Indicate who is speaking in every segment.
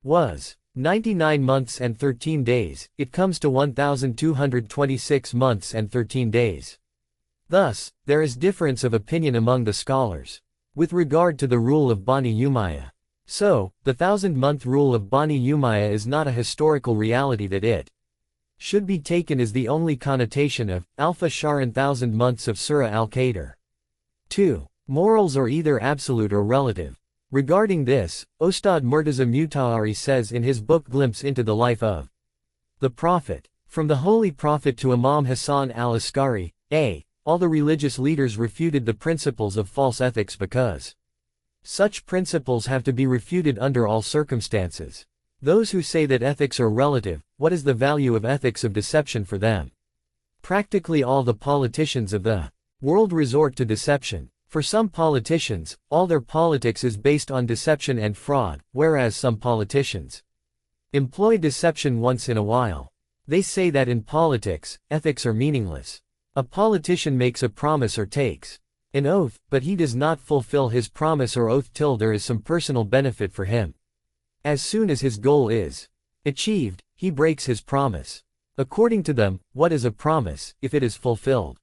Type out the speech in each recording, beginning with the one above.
Speaker 1: was 99 months and 13 days, it comes to 1,226 months and 13 days. Thus, there is difference of opinion among the scholars with regard to the rule of Bani Umayyah. So, the 1,000-month rule of Bani Umayyah is not a historical reality that it should be taken as the only connotation of Alpha Sharan 1,000 months of Surah Al-Qadr. 2. Morals are either absolute or relative. Regarding this, Ostad Murtaza Mutahari says in his book Glimpse into the Life of the Prophet, from the Holy Prophet to Imam Hassan al-Askari, all the religious leaders refuted the principles of false ethics because such principles have to be refuted under all circumstances. Those who say that ethics are relative, what is the value of ethics of deception for them? Practically all the politicians of the world resort to deception. For some politicians, all their politics is based on deception and fraud, whereas some politicians employ deception once in a while. They say that in politics, ethics are meaningless. A politician makes a promise or takes an oath, but he does not fulfill his promise or oath till there is some personal benefit for him. As soon as his goal is achieved, he breaks his promise. According to them, what is a promise, if it is fulfilled?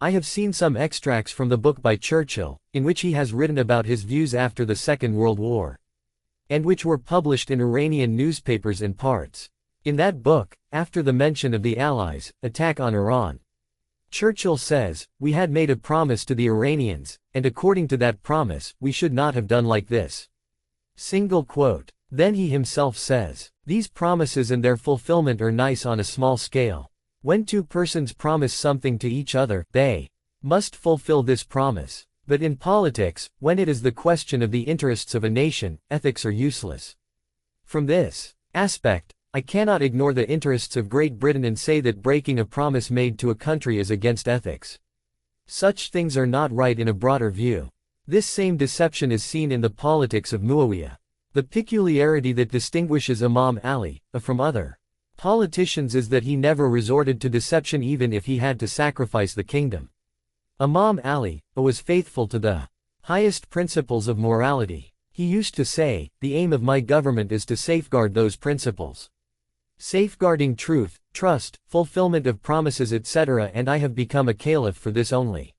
Speaker 1: I have seen some extracts from the book by Churchill, in which he has written about his views after the Second World War, and which were published in Iranian newspapers in parts. In that book, after the mention of the Allies' attack on Iran, Churchill says, "We had made a promise to the Iranians, and according to that promise, we should not have done like this." Single quote. Then he himself says, "These promises and their fulfillment are nice on a small scale. When two persons promise something to each other, they must fulfill this promise. But in politics, when it is the question of the interests of a nation, ethics are useless." From this aspect, I cannot ignore the interests of Great Britain and say that breaking a promise made to a country is against ethics. Such things are not right in a broader view. This same deception is seen in the politics of Muawiyah. The peculiarity that distinguishes Imam Ali from other politicians is that he never resorted to deception even if he had to sacrifice the kingdom. Imam Ali was faithful to the highest principles of morality. He used to say, "The aim of my government is to safeguard those principles. Safeguarding truth, trust, fulfillment of promises etc. and I have become a caliph for this only.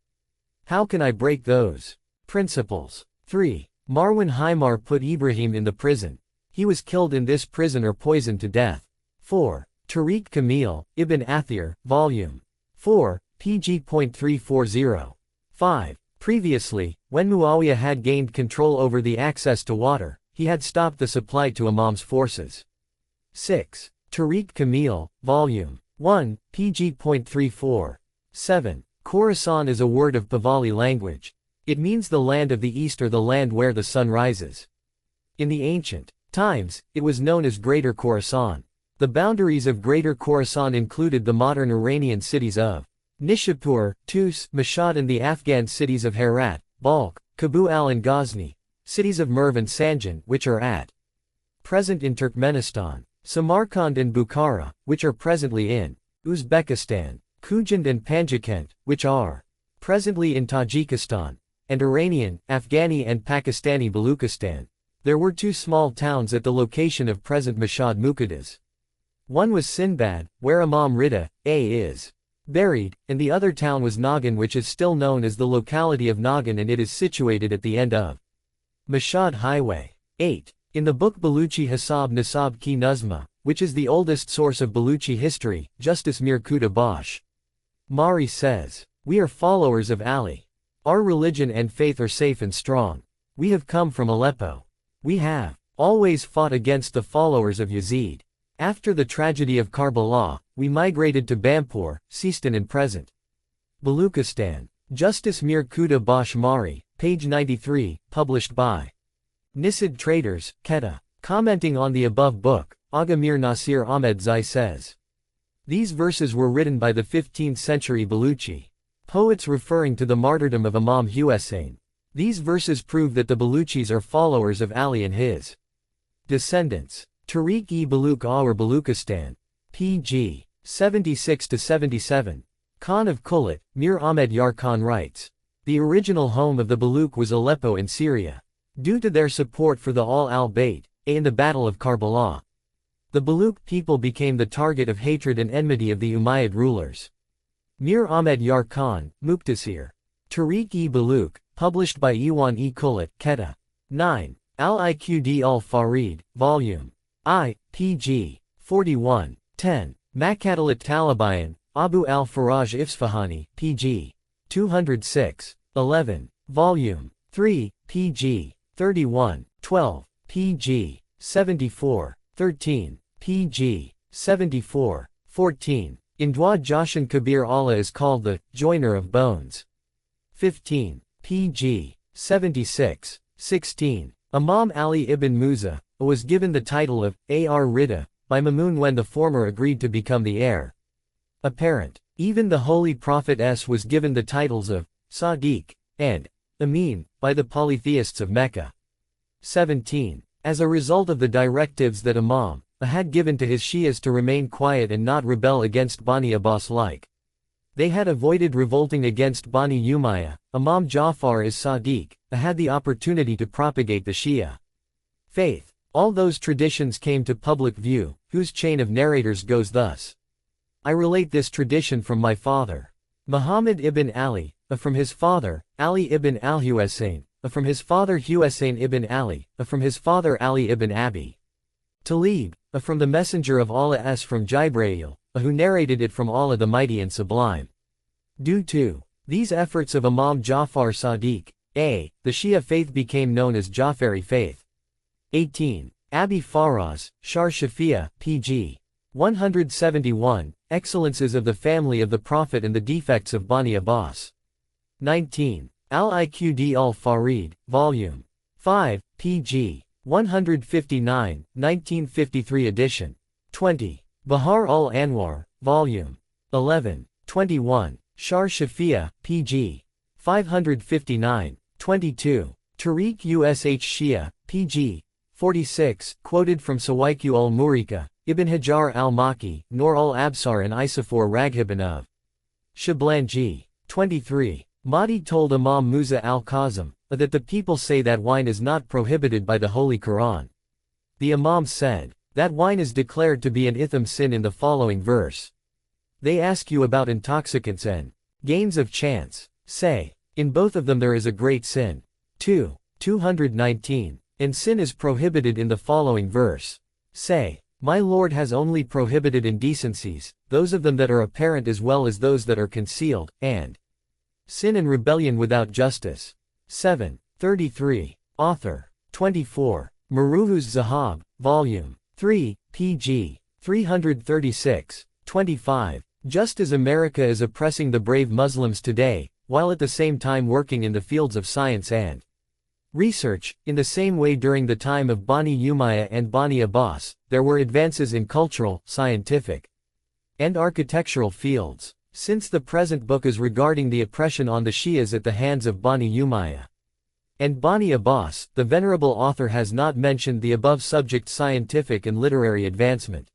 Speaker 1: How can I break those principles?" 3. Marwan Haimar put Ibrahim in the prison. He was killed in this prison or poisoned to death. 4. Tariq Kamil, Ibn Athir, Volume 4, pg.340. 5. Previously, when Muawiyah had gained control over the access to water, he had stopped the supply to Imam's forces. 6. Tariq Kamil, Volume 1, pg.34. 7. Khorasan is a word of Pahlavi language. It means the land of the east or the land where the sun rises. In the ancient times, it was known as Greater Khorasan. The boundaries of Greater Khorasan included the modern Iranian cities of Nishapur, Tus, Mashhad and the Afghan cities of Herat, Balkh, Kabul and Ghazni, cities of Merv and Sanjan, which are at present in Turkmenistan, Samarkand and Bukhara, which are presently in Uzbekistan, Khujand and Panjikent, which are presently in Tajikistan, and Iranian, Afghani and Pakistani Baluchistan. There were two small towns at the location of present Mashhad Muqaddas. One was Sinbad, where Imam Rida is buried, and the other town was Nagan, which is still known as the locality of Nagan, and it is situated at the end of Mashhad Highway. 8. In the book Baluchi Hisab Nisab Ki Nazma, which is the oldest source of Baluchi history, Justice Mir Khuda Bash Mari says, "We are followers of Ali. Our religion and faith are safe and strong. We have come from Aleppo. We have always fought against the followers of Yazid. After the tragedy of Karbala, we migrated to Bampur, Sistan and present Baluchistan." Justice Mir Khuda Bash Mari, page 93, published by Nisid Traders, Quetta. Commenting on the above book, Agha Mir Nasir Ahmed Zai says, "These verses were written by the 15th century Baluchi poets referring to the martyrdom of Imam Hussein. These verses prove that the Baluchis are followers of Ali and his descendants." Tariq-e-Baluch Aur Baluchistan. pg. 76-77. Khan of Kulit, Mir Ahmed Yar Khan writes, "The original home of the Baluch was Aleppo in Syria. Due to their support for the Al-Bayt, in the Battle of Karbala. The Baluch people became the target of hatred and enmity of the Umayyad rulers. Mir Ahmed Yar Khan, Muktasir. Tariq-e-Baluch, published by Iwan-e Kulit, Quetta. 9. Al-Iqd al-Farid, Vol. I, pg. 41. 10. Makatalit Talibayan, Abu al-Faraj Isfahani, pg. 206. 11. Vol. 3, pg. 31. 12. pg. 74. 13. pg. 74. 14. Indwa Joshan Kabir Allah is called the joiner of bones. 15. pg. 76. 16. Imam Ali ibn Musa was given the title of Ar Rida by Mamun when the former agreed to become the heir apparent. Even the Holy Prophet was given the titles of Sadiq and Amin by the polytheists of Mecca. 17. As a result of the directives that Imam had given to his Shias to remain quiet and not rebel against Bani Abbas they had avoided revolting against Bani Umayyah, Imam Ja'far as-Sadiq had the opportunity to propagate the Shia faith. All those traditions came to public view, whose chain of narrators goes thus. I relate this tradition from my father, Muhammad ibn Ali, from his father, Ali ibn al-Husayn, from his father Husayn ibn Ali, from his father Ali ibn Abi Talib, from the Messenger of Allah from Jibreel, who narrated it from Allah the Mighty and Sublime. Due to these efforts of Imam Ja'far Sadiq, the Shia faith became known as Ja'fari faith. 18. Abi Faraz, Shar Shafi'a, pg. 171, Excellences of the family of the Prophet and the defects of Bani Abbas. 19. Al-Iqd al-Farid, Vol. 5, pg. 159, 1953 edition. 20. Bahar al-Anwar, Vol. 11, 21. Shar Shafi'a, pg. 559, 22. Tariq Ush Shia, pg. 46, quoted from Sawaiq al-Murika, Ibn Hajar al-Maki, Nur al-Absar and Isafor Raghibin of Shiblanji. 23. Mahdi told Imam Musa al-Kazim that the people say that wine is not prohibited by the Holy Quran. The Imam said, that wine is declared to be an itham sin in the following verse. They ask you about intoxicants and games of chance. Say, in both of them there is a great sin. 2. 219. And sin is prohibited in the following verse. Say, my Lord has only prohibited indecencies, those of them that are apparent as well as those that are concealed, and sin and rebellion without justice. 7. 33. Author. 24. Maruhuz Zahab, Vol. 3, pg. 336. 25. Just as America is oppressing the brave Muslims today, while at the same time working in the fields of science and research, in the same way during the time of Bani Umayyah and Bani Abbas, there were advances in cultural, scientific, and architectural fields. Since the present book is regarding the oppression on the Shias at the hands of Bani Umayyah and Bani Abbas, the venerable author has not mentioned the above subject scientific and literary advancement.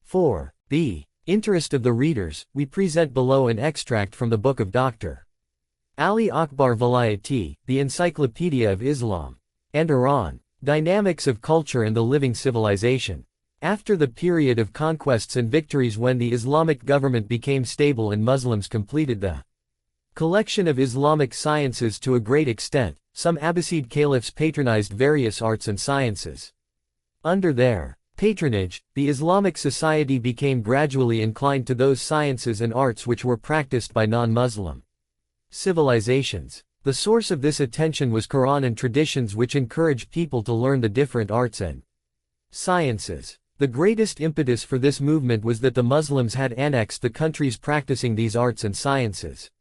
Speaker 1: For the interest of the readers, we present below an extract from the book of Dr. Ali Akbar Vilayati, the Encyclopedia of Islam and Iran, Dynamics of Culture and the Living Civilization. After the period of conquests and victories when the Islamic government became stable and Muslims completed the collection of Islamic sciences to a great extent, some Abbasid caliphs patronized various arts and sciences. Under their patronage, the Islamic society became gradually inclined to those sciences and arts which were practiced by non-Muslim civilizations. The source of this attention was Quran and traditions which encouraged people to learn the different arts and sciences. The greatest impetus for this movement was that the Muslims had annexed the countries practicing these arts and sciences.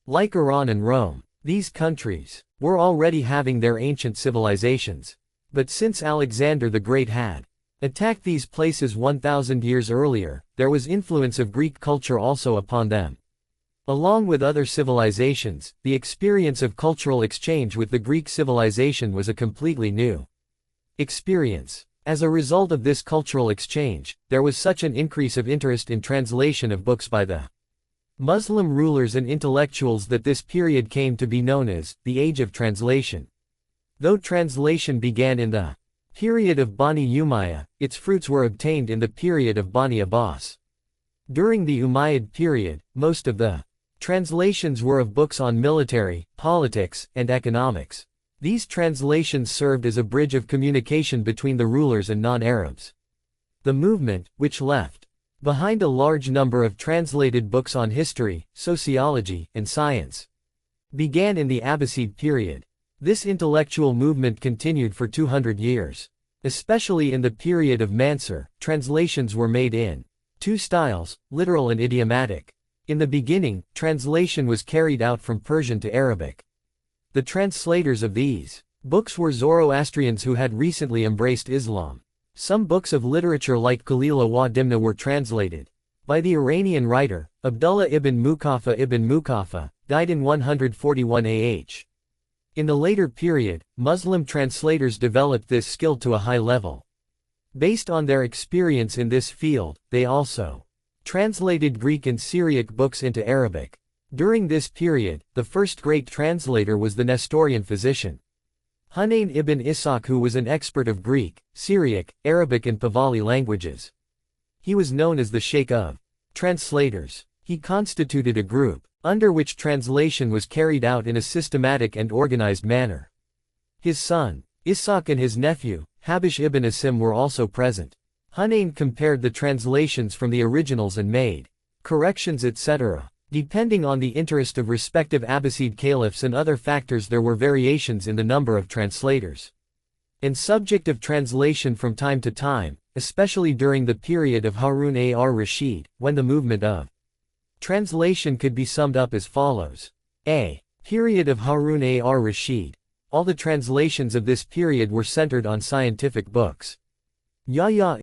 Speaker 1: Like Iran and Rome, these countries were already having their ancient civilizations. But since Alexander the Great had attacked these places 1,000 years earlier, there was influence of Greek culture also upon them. Along with other civilizations, the experience of cultural exchange with the Greek civilization was a completely new experience. As a result of this cultural exchange, there was such an increase of interest in translation of books by the Muslim rulers and intellectuals that this period came to be known as the Age of Translation. Though translation began in the Period of Bani Umayyah, its fruits were obtained in the period of Bani Abbas. During the Umayyad period, most of the translations were of books on military, politics, and economics. These translations served as a bridge of communication between the rulers and non-Arabs. The movement, which left behind a large number of translated books on history, sociology, and science, began in the Abbasid period. This intellectual movement continued for 200 years. Especially in the period of Mansur, translations were made in two styles, literal and idiomatic. In the beginning, translation was carried out from Persian to Arabic. The translators of these books were Zoroastrians who had recently embraced Islam. Some books of literature like Qalila wa Dimna were translated by the Iranian writer, Abdullah ibn Muqaffa, died in 141 AH. In the later period, Muslim translators developed this skill to a high level. Based on their experience in this field, they also translated Greek and Syriac books into Arabic. During this period, the first great translator was the Nestorian physician Hunayn ibn Ishaq, who was an expert of Greek, Syriac, Arabic and Pahlavi languages. He was known as the Sheikh of translators. He constituted a group under which translation was carried out in a systematic and organized manner. His son, Ishaq, and his nephew, Habish ibn Asim, were also present. Hunayn compared the translations from the originals and made corrections, etc. Depending on the interest of respective Abbasid caliphs and other factors, there were variations in the number of translators and subject of translation from time to time, especially during the period of Harun ar-Rashid, when the movement of translation could be summed up as follows. A. Period of Harun ar-Rashid. All the translations of this period were centered on scientific books. Yahya